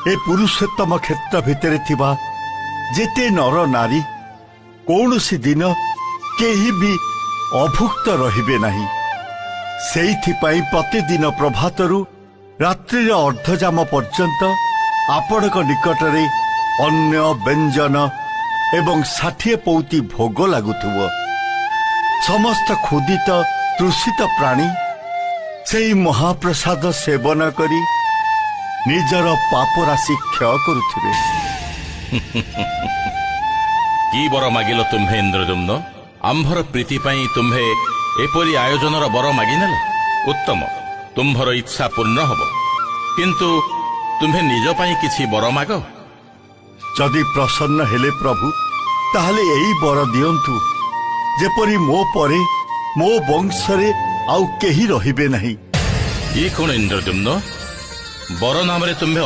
ए पुरुषोत्तम क्षेत्र भितर थिबा जेते नर नारी कौनसी दिन केही भी अभुक्त रहिबे नाही। सेइथिपाई प्रतिदिन प्रभातरु रात्रि अर्धजाम पर्यंत आपणक निकटरे अन्य व्यंजन एवं 60 पौती भोग लागुथुव। समस्त क्षुदित तृषित प्राणी सेई महाप्रसाद सेवन करी निजर पाप राशि क्षय करुथिबे। की बर मागिल तुम्हे इंद्रदुम्न? आंभर प्रीति पाई तुम्हे एपरी आयोजनर बर मागिनेल? उत्तम, तुम्भर इच्छा पूर्ण हब, किंतु तुम्हे निज पाई किछि बर माग। जदि प्रसन्न हेले प्रभु ताहले एई बर दियंतु जेपरी मो परे मो वंशरे आउ केही रहिबे नाही। ई कोन इंद्रदुम्न? बर नाम रे तुम्हे